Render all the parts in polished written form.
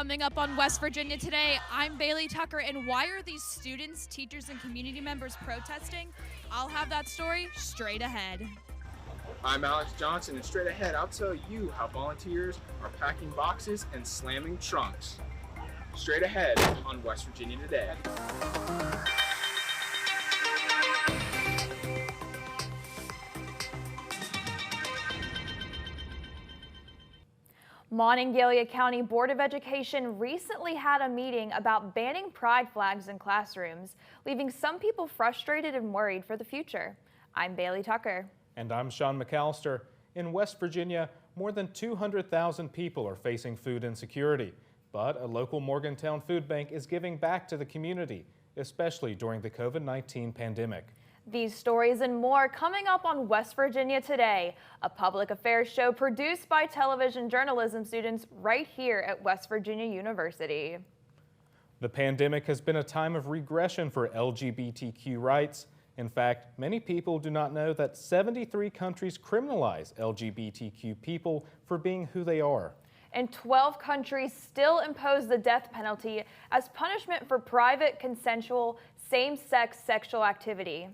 Coming up on West Virginia Today, I'm Bailey Tucker, and why are these students, teachers, and community members protesting? I'll have that story straight ahead. I'm Alex Johnson, and straight ahead I'll tell you how volunteers are packing boxes and slamming trunks. Straight ahead on West Virginia Today. Monongalia County Board of Education recently had a meeting about banning pride flags in classrooms, leaving some people frustrated and worried for the future. I'm Bailey Tucker. And I'm Sean McAllister. In West Virginia, more than 200,000 people are facing food insecurity, but a local Morgantown food bank is giving back to the community, especially during the COVID-19 pandemic. These stories and more coming up on West Virginia Today, a public affairs show produced by television journalism students right here at West Virginia University. The pandemic has been a time of regression for LGBTQ rights. In fact, many people do not know that 73 countries criminalize LGBTQ people for being who they are. And 12 countries still impose the death penalty as punishment for private, consensual, same-sex sexual activity.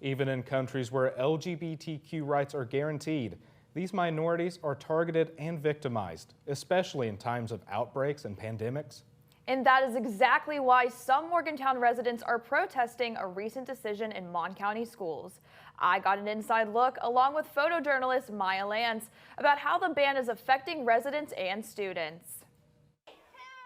Even in countries where LGBTQ rights are guaranteed, these minorities are targeted and victimized, especially in times of outbreaks and pandemics. And that is exactly why some Morgantown residents are protesting a recent decision in Mon County schools. I got an inside look along with photojournalist Maya Lance about how the ban is affecting residents and students.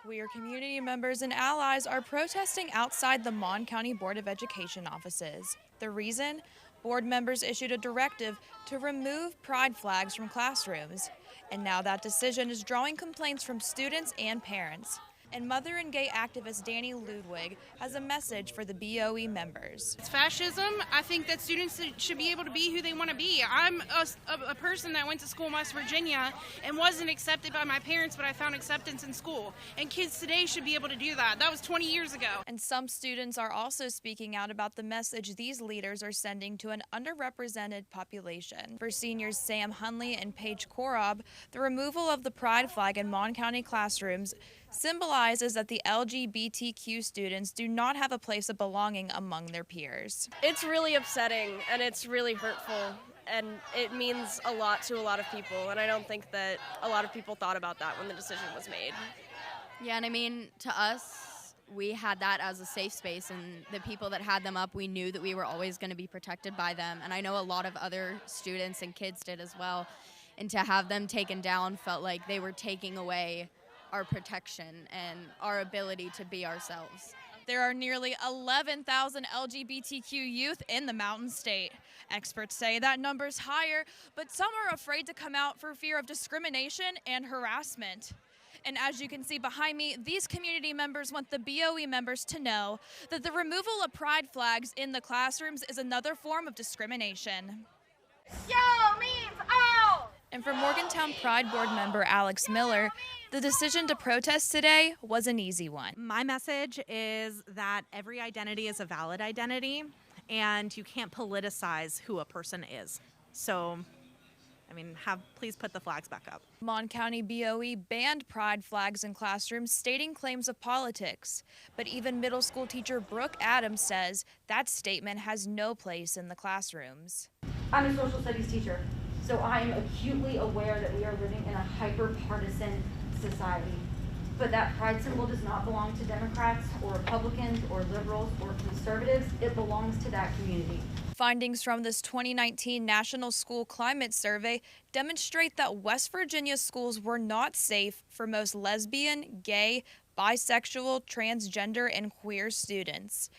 Queer community members and allies are protesting outside the Mon County Board of Education offices. The reason? Board members issued a directive to remove pride flags from classrooms. And now that decision is drawing complaints from students and parents. And mother and gay activist Danny Ludwig has a message for the BOE members. It's fascism. I think that students should be able to be who they want to be. I'm a person that went to school in West Virginia and wasn't accepted by my parents, but I found acceptance in school. And kids today should be able to do that. That was 20 years ago. And some students are also speaking out about the message these leaders are sending to an underrepresented population. For seniors Sam Hunley and Paige Korob, the removal of the pride flag in Mon County classrooms symbolizes that the LGBTQ students do not have a place of belonging among their peers. It's really upsetting and it's really hurtful, and it means a lot to a lot of people, and I don't think that a lot of people thought about that when the decision was made. Yeah, and I mean, to us, we had that as a safe space, and the people that had them up, we knew that we were always going to be protected by them, and I know a lot of other students and kids did as well, and to have them taken down felt like they were taking away our protection and our ability to be ourselves. There are nearly 11,000 LGBTQ youth in the Mountain State. Experts say that number's higher, but some are afraid to come out for fear of discrimination and harassment. And as you can see behind me, these community members want the BOE members to know that the removal of pride flags in the classrooms is another form of discrimination. Yo means out! And for Morgantown Pride Board member Alex Miller, the decision to protest today was an easy one. My message is that every identity is a valid identity, and you can't politicize who a person is. So, I mean, please put the flags back up. Mon County BOE banned pride flags in classrooms, stating claims of politics. But even middle school teacher Brooke Adams says that statement has no place in the classrooms. I'm a social studies teacher, so I am acutely aware that we are living in a hyper-partisan society. But that pride symbol does not belong to Democrats or Republicans or liberals or conservatives. It belongs to that community. Findings from this 2019 National School Climate Survey demonstrate that West Virginia schools were not safe for most lesbian, gay, bisexual, transgender, and queer students.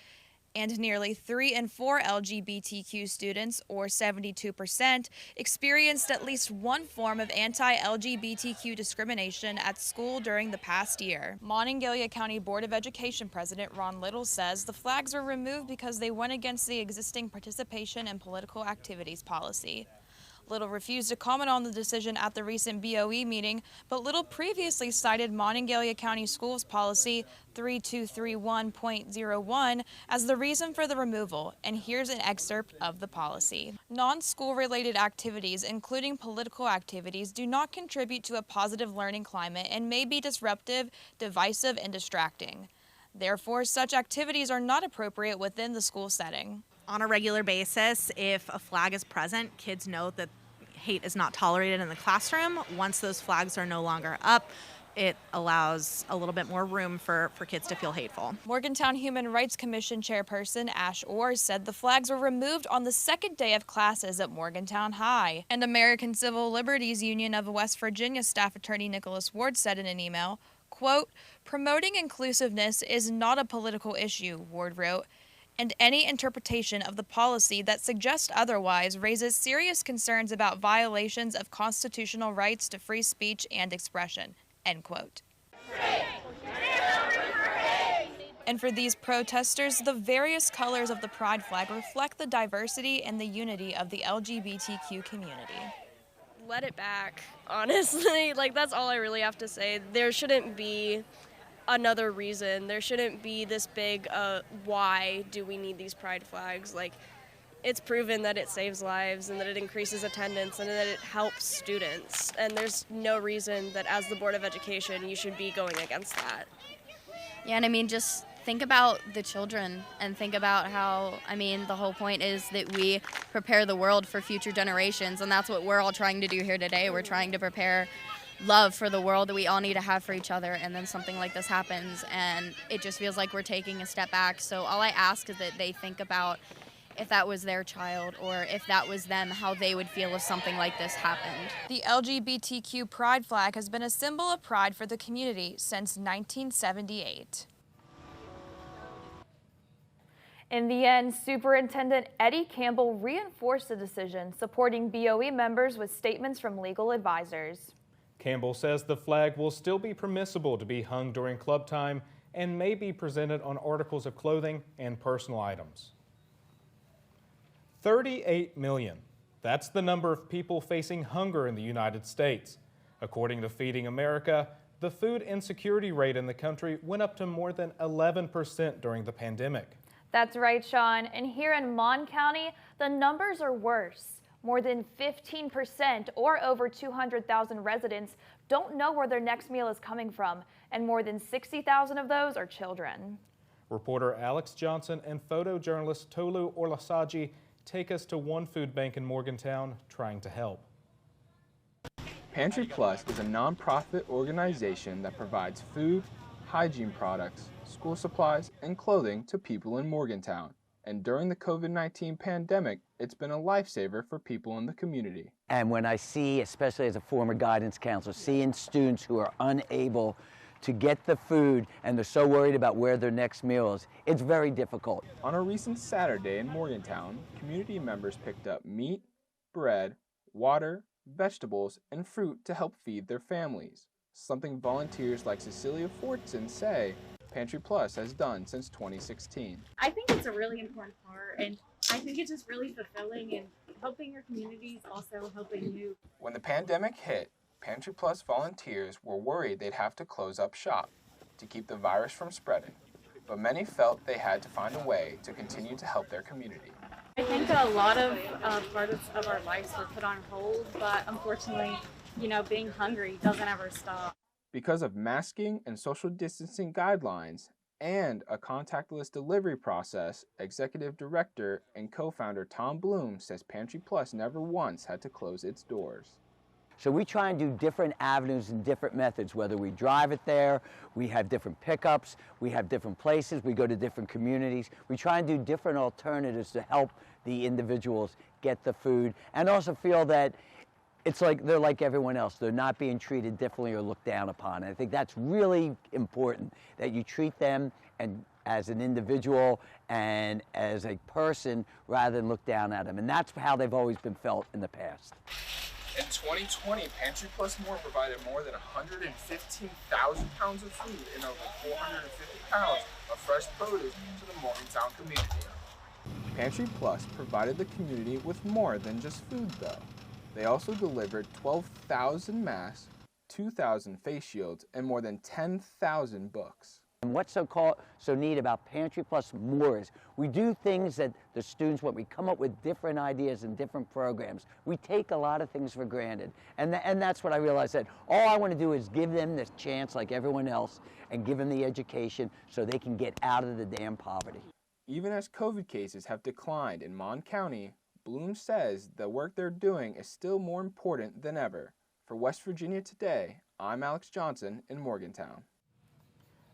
And nearly 3 in 4 LGBTQ students, or 72%, experienced at least one form of anti-LGBTQ discrimination at school during the past year. Monongalia County Board of Education President Ron Little says the flags were removed because they went against the existing participation in political activities policy. Little refused to comment on the decision at the recent BOE meeting, but Little previously cited Monongalia County Schools Policy 3231.01 as the reason for the removal, and here's an excerpt of the policy. Non-school related activities, including political activities, do not contribute to a positive learning climate and may be disruptive, divisive, and distracting. Therefore, such activities are not appropriate within the school setting. On a regular basis, if a flag is present, kids know that hate is not tolerated in the classroom. Once those flags are no longer up, it allows a little bit more room for kids to feel hateful. Morgantown Human Rights Commission chairperson Ash Orr said the flags were removed on the second day of classes at Morgantown High. And American Civil Liberties Union of West Virginia staff attorney Nicholas Ward said in an email, quote, "Promoting inclusiveness is not a political issue," Ward wrote, "and any interpretation of the policy that suggests otherwise raises serious concerns about violations of constitutional rights to free speech and expression," end quote. And for these protesters, the various colors of the pride flag reflect the diversity and the unity of the LGBTQ community. Let it back, honestly. Like, that's all I really have to say. There shouldn't be another reason. There shouldn't be this big, why do we need these pride flags? Like, it's proven that it saves lives and that it increases attendance and that it helps students. And there's no reason that as the Board of Education, you should be going against that. Yeah, and I mean, just think about the children and think about how, I mean, the whole point is that we prepare the world for future generations, and that's what we're all trying to do here today. We're trying to prepare love for the world that we all need to have for each other, and then something like this happens, and it just feels like we're taking a step back. So all I ask is that they think about if that was their child or if that was them, how they would feel if something like this happened. The LGBTQ pride flag has been a symbol of pride for the community since 1978. In the end, Superintendent Eddie Campbell reinforced the decision, supporting BOE members with statements from legal advisors. Campbell says the flag will still be permissible to be hung during club time and may be presented on articles of clothing and personal items. 38 million. That's the number of people facing hunger in the United States. According to Feeding America, the food insecurity rate in the country went up to more than 11% during the pandemic. That's right, Sean. And here in Mon County, the numbers are worse. More than 15%, or over 200,000 residents, don't know where their next meal is coming from, and more than 60,000 of those are children. Reporter Alex Johnson and photojournalist Tolu Orlasaji take us to one food bank in Morgantown trying to help. Pantry Plus is a nonprofit organization that provides food, hygiene products, school supplies, and clothing to people in Morgantown. And during the COVID-19 pandemic, it's been a lifesaver for people in the community. And when I see, especially as a former guidance counselor, seeing students who are unable to get the food and they're so worried about where their next meal is, it's very difficult. On a recent Saturday in Morgantown, community members picked up meat, bread, water, vegetables, and fruit to help feed their families. Something volunteers like Cecilia Fortson say Pantry Plus has done since 2016. I think it's a really important part, and I think it's just really fulfilling, and helping your community is also helping you. When the pandemic hit, Pantry Plus volunteers were worried they'd have to close up shop to keep the virus from spreading, but many felt they had to find a way to continue to help their community. I think a lot of parts of our lives were put on hold, but unfortunately, being hungry doesn't ever stop. Because of masking and social distancing guidelines and a contactless delivery process, Executive Director and co-founder Tom Bloom says Pantry Plus never once had to close its doors. So we try and do different avenues and different methods, whether we drive it there, we have different pickups, we have different places, we go to different communities. We try and do different alternatives to help the individuals get the food and also feel that it's like they're like everyone else. They're not being treated differently or looked down upon. And I think that's really important, that you treat them and as an individual and as a person rather than look down at them. And that's how they've always been felt in the past. In 2020, Pantry Plus More provided more than 115,000 pounds of food and over 450 pounds of fresh produce to the Morgantown community. Pantry Plus provided the community with more than just food, though. They also delivered 12,000 masks, 2,000 face shields, and more than 10,000 books. And what's so neat about Pantry Plus more is we do things that the students want. We come up with different ideas and different programs. We take a lot of things for granted. And that's what I realized, that all I want to do is give them this chance like everyone else and give them the education so they can get out of the damn poverty. Even as COVID cases have declined in Mon County, Bloom says the work they're doing is still more important than ever. For West Virginia Today, I'm Alex Johnson in Morgantown.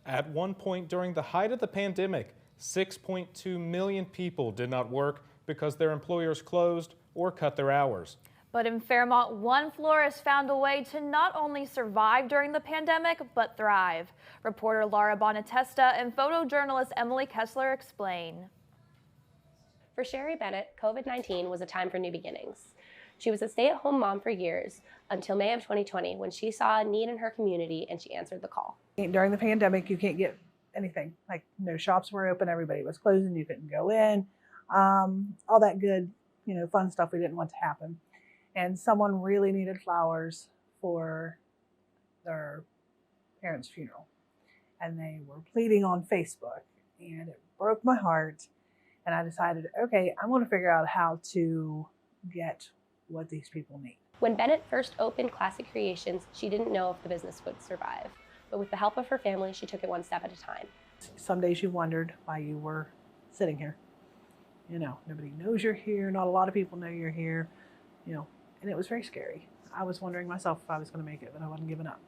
At one point during the height of the pandemic, 6.2 million people did not work because their employers closed or cut their hours. But in Fairmont, one florist found a way to not only survive during the pandemic, but thrive. Reporter Laura Bonatesta and photojournalist Emily Kessler explain. For Sherry Bennett, COVID-19 was a time for new beginnings. She was a stay-at-home mom for years until May of 2020 when she saw a need in her community and she answered the call. During the pandemic, you can't get anything. Like, no shops were open, everybody was closing, you couldn't go in. All that good, fun stuff we didn't want to happen. And someone really needed flowers for their parents' funeral. And they were pleading on Facebook, and it broke my heart. And I decided, okay, I'm going to figure out how to get what these people need. When Bennett first opened Classic Creations, she didn't know if the business would survive. But with the help of her family, she took it one step at a time. Some days you wondered why you were sitting here. Nobody knows you're here. Not a lot of people know you're here. And it was very scary. I was wondering myself if I was going to make it, but I wasn't giving up.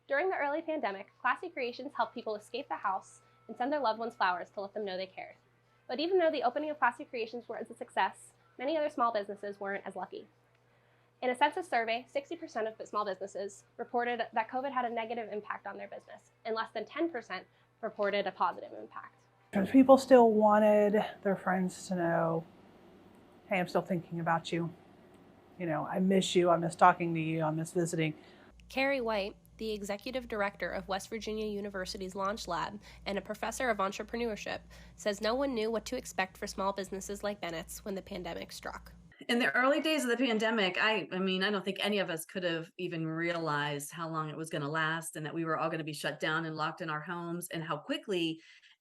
During the early pandemic, Classic Creations helped people escape the house and send their loved ones flowers to let them know they cared. But even though the opening of Classic Creations was a success, many other small businesses weren't as lucky. In a census survey, 60% of small businesses reported that COVID had a negative impact on their business, and less than 10% reported a positive impact. Because people still wanted their friends to know, hey, I'm still thinking about you. I miss you, I miss talking to you, I miss visiting. Carrie White, the executive director of West Virginia University's Launch Lab and a professor of entrepreneurship, says no one knew what to expect for small businesses like Bennett's when the pandemic struck. In the early days of the pandemic, I don't think any of us could have even realized how long it was going to last and that we were all going to be shut down and locked in our homes, and how quickly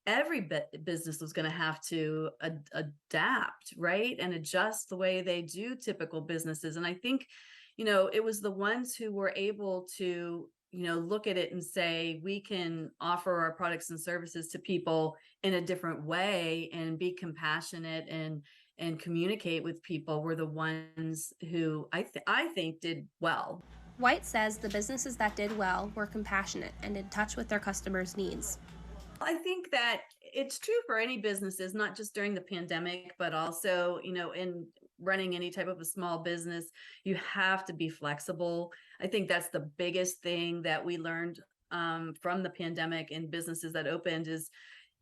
every business was going to have to adapt, right? And adjust the way they do typical businesses. And I think, it was the ones who were able to, look at it and say, we can offer our products and services to people in a different way and be compassionate and communicate with people, were the ones who I think did well. White says the businesses that did well were compassionate and in touch with their customers' needs. I think that it's true for any businesses, not just during the pandemic, but also, in running any type of a small business, you have to be flexible. I think that's the biggest thing that we learned from the pandemic in businesses that opened is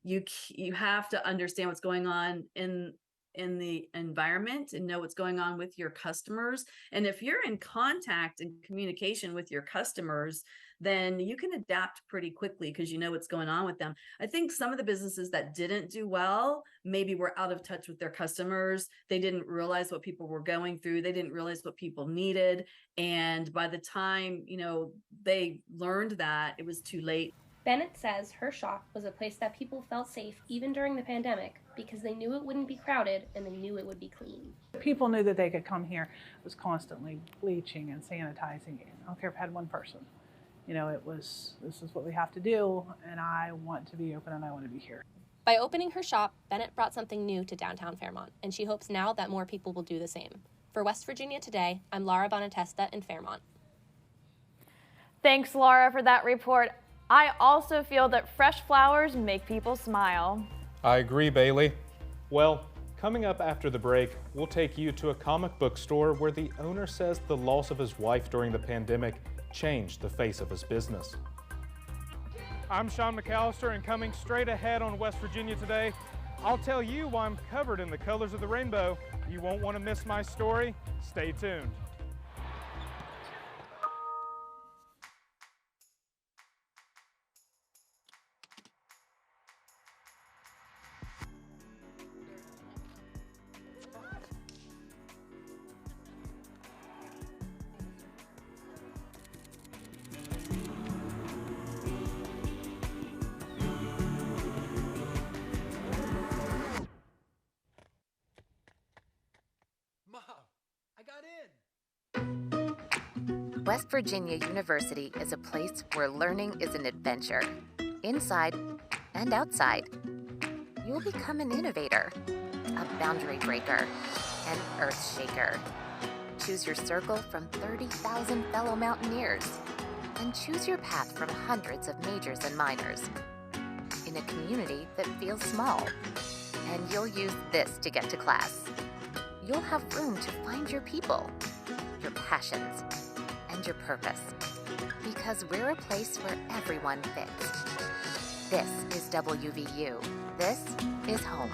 you have to understand what's going on in the environment and know what's going on with your customers. And if you're in contact and communication with your customers, then you can adapt pretty quickly because you know what's going on with them. I think some of the businesses that didn't do well maybe were out of touch with their customers. They didn't realize what people were going through. They didn't realize what people needed. And by the time, they learned that, it was too late. Bennett says her shop was a place that people felt safe even during the pandemic because they knew it wouldn't be crowded and they knew it would be clean. People knew that they could come here. It was constantly bleaching and sanitizing. I don't care if I had one person. This is what we have to do, and I want to be open and I want to be here. By opening her shop, Bennett brought something new to downtown Fairmont, and she hopes now that more people will do the same. For West Virginia Today, I'm Laura Bonatesta in Fairmont. Thanks, Laura, for that report. I also feel that fresh flowers make people smile. I agree, Bailey. Well, coming up after the break, we'll take you to a comic book store where the owner says the loss of his wife during the pandemic changed the face of his business. I'm Sean McAllister, and coming straight ahead on West Virginia Today, I'll tell you why I'm covered in the colors of the rainbow. You won't want to miss my story. Stay tuned. West Virginia University is a place where learning is an adventure, inside and outside. You'll become an innovator, a boundary breaker, an earth shaker. Choose your circle from 30,000 fellow mountaineers, and choose your path from hundreds of majors and minors. In a community that feels small, and you'll use this to get to class. You'll have room to find your people, your passions, and your purpose. Because we're a place where everyone fits. This is WVU. This is home.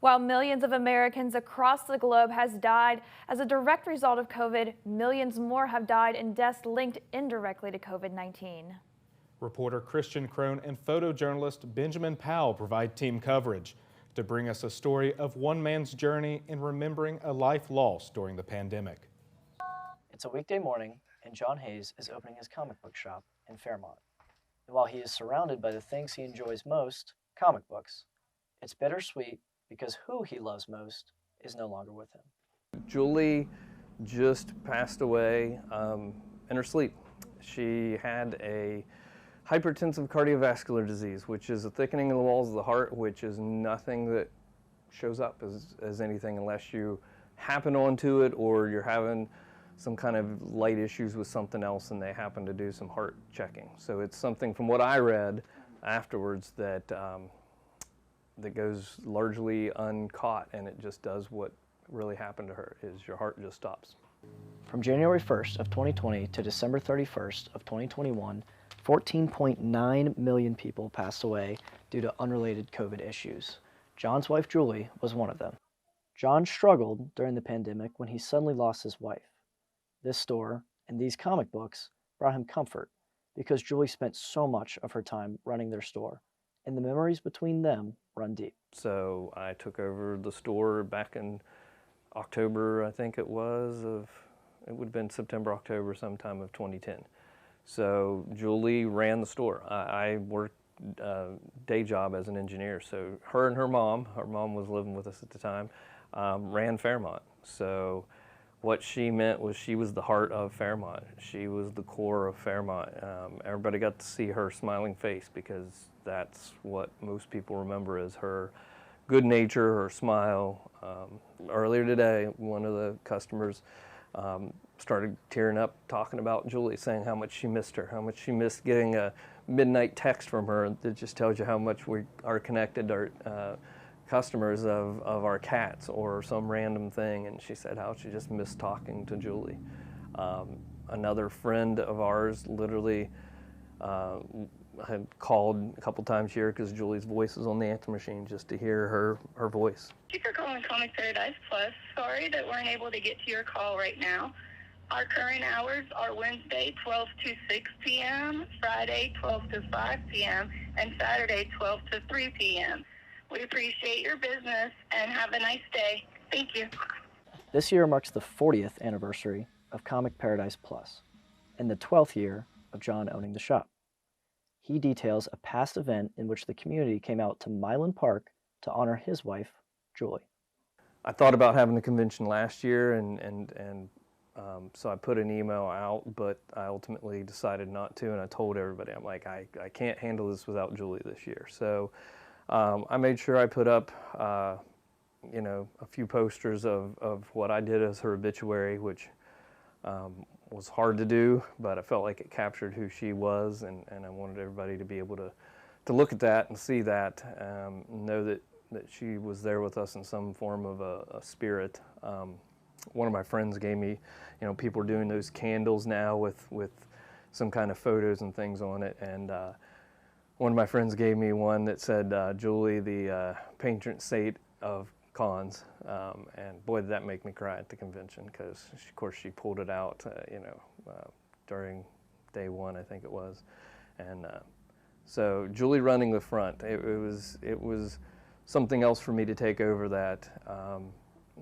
While millions of Americans across the globe has died as a direct result of COVID, millions more have died in deaths linked indirectly to COVID-19. Reporter Christian Crone and photojournalist Benjamin Powell provide team coverage to bring us a story of one man's journey in remembering a life lost during the pandemic. It's a weekday morning, and John Hayes is opening his comic book shop in Fairmont. And while he is surrounded by the things he enjoys most, comic books, it's bittersweet because who he loves most is no longer with him. Julie just passed away in her sleep. She had a hypertensive cardiovascular disease, which is a thickening of the walls of the heart, which is nothing that shows up as anything unless you happen onto it or you're having some kind of light issues with something else and they happen to do some heart checking. So it's something from what I read afterwards that that goes largely uncaught, and it just does what really happened to her, is your heart just stops. From January 1st of 2020 to December 31st of 2021, 14.9 million people passed away due to unrelated COVID issues. John's wife, Julie, was one of them. John struggled during the pandemic when he suddenly lost his wife. This store and these comic books brought him comfort because Julie spent so much of her time running their store, and the memories between them run deep. So I took over the store back in October, I think it was, it would have been September, October sometime of 2010. So Julie ran the store. I worked day job as an engineer. So her and her mom was living with us at the time, ran Fairmont. So what she meant was she was the heart of Fairmont. She was the core of Fairmont. Everybody got to see her smiling face because that's what most people remember as her good nature, her smile. Earlier today, one of the customers started tearing up talking about Julie, saying how much she missed her, how much she missed getting a midnight text from her that just tells you how much we are connected, our customers of our cats or some random thing. And she said how she just missed talking to Julie. Another friend of ours literally had called a couple times here because Julie's voice is on the answer machine just to hear her voice. Thank you for calling Comic Paradise Plus. Sorry that we're unable to get to your call right now. Our current hours are Wednesday 12 to 6 p.m., Friday 12 to 5 p.m., and Saturday 12 to 3 p.m. We appreciate your business and have a nice day. Thank you. This year marks the 40th anniversary of Comic Paradise Plus and the 12th year of John owning the shop. He details a past event in which the community came out to Milan Park to honor his wife, Julie. I thought about having the convention last year, and so I put an email out, but I ultimately decided not to, and I told everybody, I'm like, I can't handle this without Julie this year. So I made sure I put up, a few posters of what I did as her obituary, which was hard to do, but I felt like it captured who she was, and I wanted everybody to be able to look at that and see that, know that she was there with us in some form of a spirit. One of my friends gave me, people are doing those candles now with some kind of photos and things on it, and one of my friends gave me one that said, Julie, the patron saint of cons, and boy, did that make me cry at the convention, because of course she pulled it out, during day one, I think it was, and so Julie running the front, it was something else for me to take over that,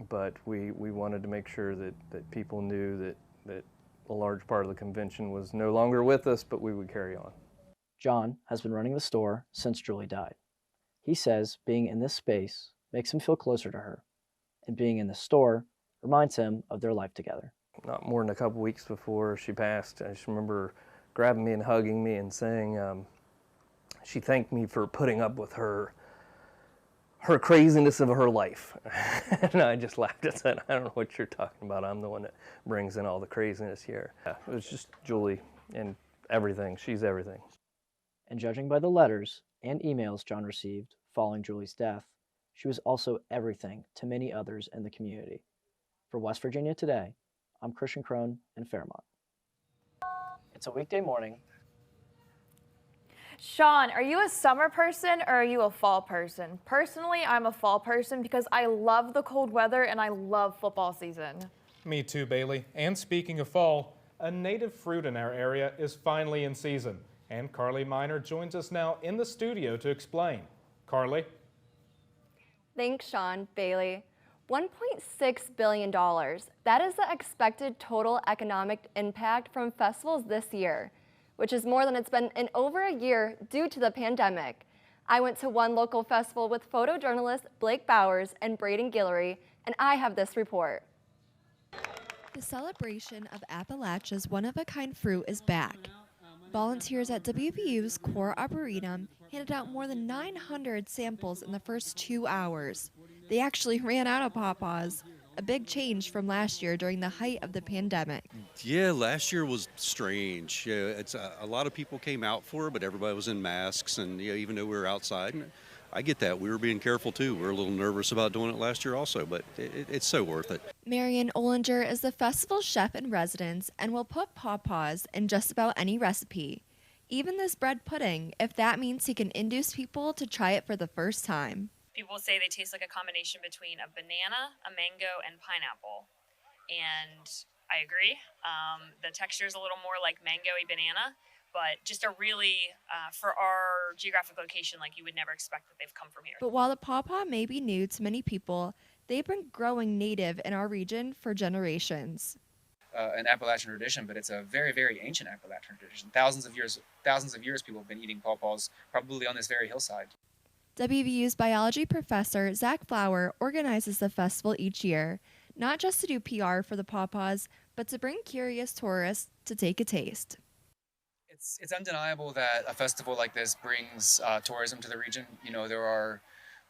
but we wanted to make sure that people knew that a large part of the convention was no longer with us, but we would carry on. John has been running the store since Julie died. He says being in this space makes him feel closer to her, and being in the store reminds him of their life together. Not more than a couple weeks before she passed, I just remember grabbing me and hugging me and saying she thanked me for putting up with her craziness of her life. And I just laughed and said, I don't know what you're talking about. I'm the one that brings in all the craziness here. Yeah, it was just Julie and everything. She's everything. And judging by the letters and emails John received following Julie's death, she was also everything to many others in the community. For West Virginia Today, I'm Christian Crone in Fairmont. It's a weekday morning. Sean, are you a summer person or are you a fall person? Personally, I'm a fall person because I love the cold weather and I love football season. Me too, Bailey. And speaking of fall, a native fruit in our area is finally in season. And Carly Miner joins us now in the studio to explain. Carly? Thanks, Sean. Bailey. $1.6 billion. That is the expected total economic impact from festivals this year, which is more than it's been in over a year due to the pandemic. I went to one local festival with photojournalist Blake Bowers and Braden Guillory, and I have this report. The celebration of Appalachia's one-of-a-kind fruit is back. Volunteers at WVU's Core Arboretum handed out more than 900 samples in the first 2 hours. They actually ran out of pawpaws, a big change from last year during the height of the pandemic. Yeah, last year was strange. Yeah, it's a lot of people came out for it, but everybody was in masks, and even though we were outside, and I get that. We were being careful too. We were a little nervous about doing it last year also, but it's so worth it. Marion Olinger is the festival chef in residence and will put pawpaws in just about any recipe, even this bread pudding, if that means he can induce people to try it for the first time. People say they taste like a combination between a banana, a mango, and pineapple. And I agree. The texture is a little more like mango-y banana, but just a really, for our geographic location, like you would never expect that they've come from here. But while the pawpaw may be new to many people, they've been growing native in our region for generations. An Appalachian tradition, but it's a very, very ancient Appalachian tradition. Thousands of years people have been eating pawpaws, probably on this very hillside. WVU's biology professor, Zach Flower, organizes the festival each year, not just to do PR for the pawpaws, but to bring curious tourists to take a taste. It's undeniable that a festival like this brings tourism to the region. You know, there are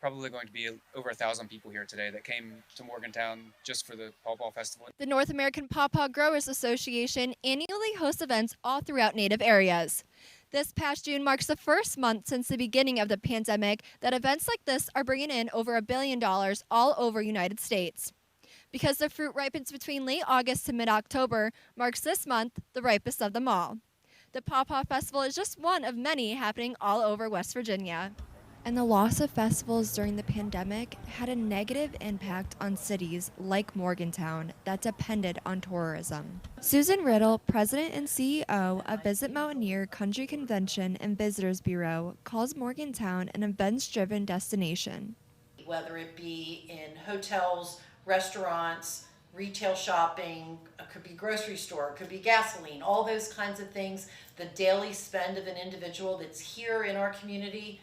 probably going to be over 1,000 people here today that came to Morgantown just for the Pawpaw Festival. The North American Pawpaw Growers Association annually hosts events all throughout native areas. This past June marks the first month since the beginning of the pandemic that events like this are bringing in over $1 billion all over United States. Because the fruit ripens between late August to mid-October, marks this month the ripest of them all. The Pawpaw Festival is just one of many happening all over West Virginia. And the loss of festivals during the pandemic had a negative impact on cities like Morgantown that depended on tourism. Susan Riddle, president and CEO of Visit Mountaineer Country Convention and Visitors Bureau, calls Morgantown an events-driven destination. Whether it be in hotels, restaurants, retail shopping, it could be grocery store, it could be gasoline, all those kinds of things, the daily spend of an individual that's here in our community,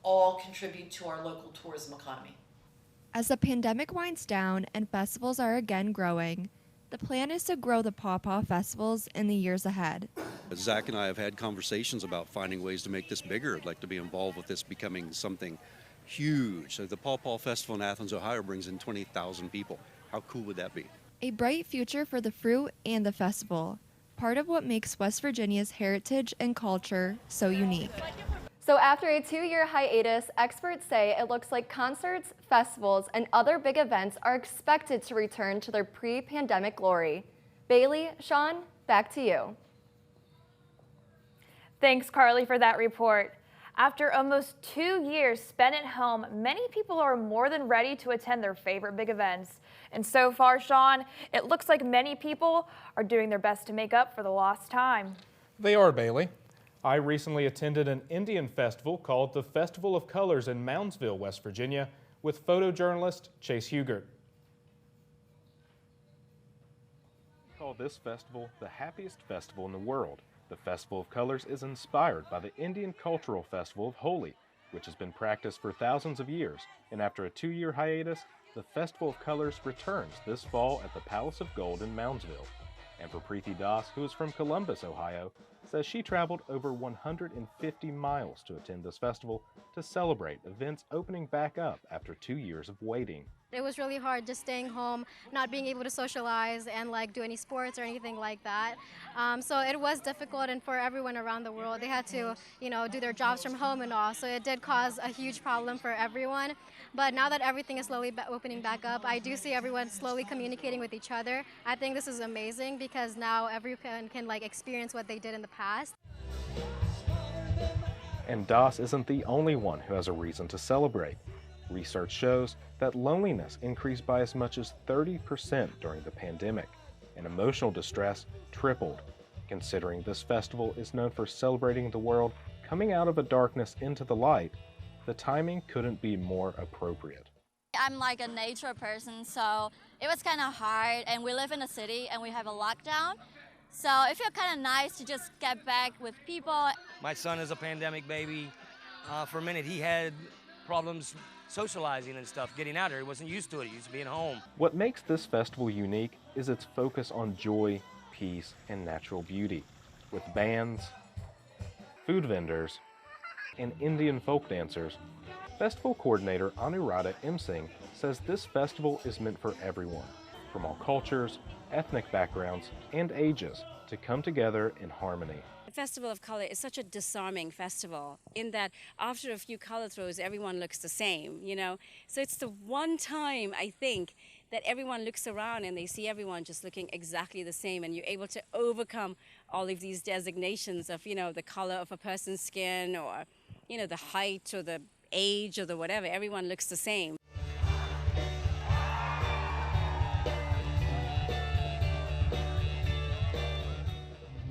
all contribute to our local tourism economy. As the pandemic winds down and festivals are again growing, the plan is to grow the Pawpaw festivals in the years ahead. Zach and I have had conversations about finding ways to make this bigger. I'd like to be involved with this becoming something huge. So the Pawpaw Festival in Athens, Ohio brings in 20,000 people. How cool would that be? A bright future for the fruit and the festival, part of what makes West Virginia's heritage and culture so unique. So after a 2-year hiatus, experts say it looks like concerts, festivals, and other big events are expected to return to their pre-pandemic glory. Bailey, Sean, back to you. Thanks, Carly, for that report. After almost 2 years spent at home, many people are more than ready to attend their favorite big events. And so far, Sean, it looks like many people are doing their best to make up for the lost time. They are, Bailey. I recently attended an Indian festival called the Festival of Colors in Moundsville, West Virginia, with photojournalist Chase Hugert. call this festival the happiest festival in the world. The Festival of Colors is inspired by the Indian cultural festival of Holi, which has been practiced for thousands of years, and after a 2-year hiatus, the Festival of Colors returns this fall at the Palace of Gold in Moundsville. And for Preeti Das, who is from Columbus, Ohio, says she traveled over 150 miles to attend this festival to celebrate events opening back up after 2 years of waiting. It was really hard just staying home, not being able to socialize and like do any sports or anything like that. So it was difficult, and for everyone around the world, they had to, do their jobs from home and all. So it did cause a huge problem for everyone. But now that everything is slowly opening back up, I do see everyone slowly communicating with each other. I think this is amazing because now everyone can experience what they did in the past. And Das isn't the only one who has a reason to celebrate. Research shows that loneliness increased by as much as 30% during the pandemic, and emotional distress tripled. Considering this festival is known for celebrating the world coming out of a darkness into the light, the timing couldn't be more appropriate. I'm like a nature person, so it was kind of hard, and we live in a city and we have a lockdown. So it feels kind of nice to just get back with people. My son is a pandemic baby. For a minute, he had problems socializing and stuff, getting out there. He wasn't used to it. He used to being home. What makes this festival unique is its focus on joy, peace, and natural beauty. With bands, food vendors, and Indian folk dancers, festival coordinator Anuradha M. Singh says this festival is meant for everyone, from all cultures, ethnic backgrounds, and ages, to come together in harmony. The Festival of Color is such a disarming festival in that after a few color throws, everyone looks the same, So it's the one time, I think, that everyone looks around and they see everyone just looking exactly the same, and you're able to overcome all of these designations of, the color of a person's skin or, the height or the age or the whatever. Everyone looks the same.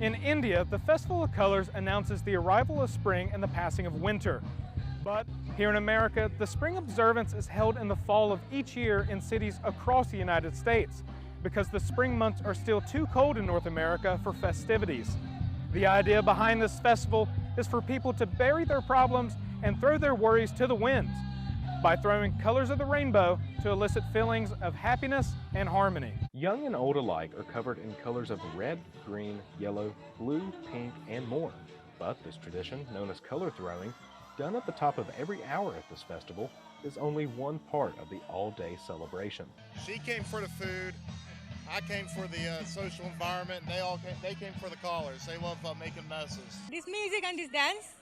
In India, the Festival of Colors announces the arrival of spring and the passing of winter. But here in America, the spring observance is held in the fall of each year in cities across the United States because the spring months are still too cold in North America for festivities. The idea behind this festival is for people to bury their problems and throw their worries to the winds by throwing colors of the rainbow to elicit feelings of happiness and harmony. Young and old alike are covered in colors of red, green, yellow, blue, pink, and more. But this tradition, known as color throwing, done at the top of every hour at this festival, is only one part of the all-day celebration. She came for the food, I came for the social environment, and they came for the colors. They love making messes. This music and this dance,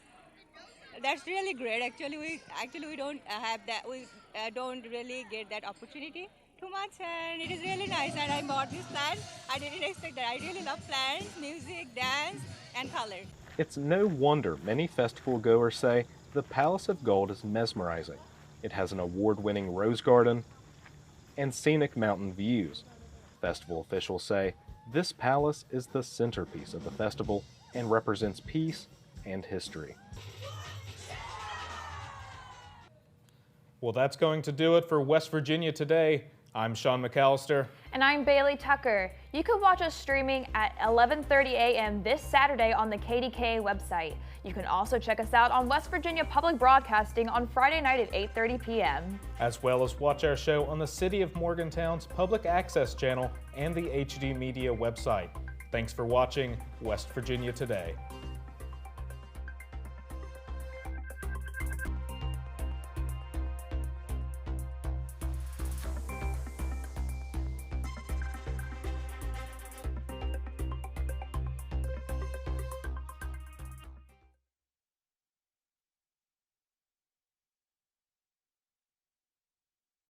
that's really great. Actually, we don't have that. We don't really get that opportunity too much, and it is really nice. And I bought this plant. I didn't expect that. I really love plants, music, dance, and color. It's no wonder many festival goers say the Palace of Gold is mesmerizing. It has an award-winning rose garden and scenic mountain views. Festival officials say this palace is the centerpiece of the festival and represents peace and history. Well, that's going to do it for West Virginia Today. I'm Sean McAllister. And I'm Bailey Tucker. You can watch us streaming at 11:30 a.m. this Saturday on the KDKA website. You can also check us out on West Virginia Public Broadcasting on Friday night at 8:30 p.m. As well as watch our show on the City of Morgantown's Public Access channel and the HD Media website. Thanks for watching West Virginia Today.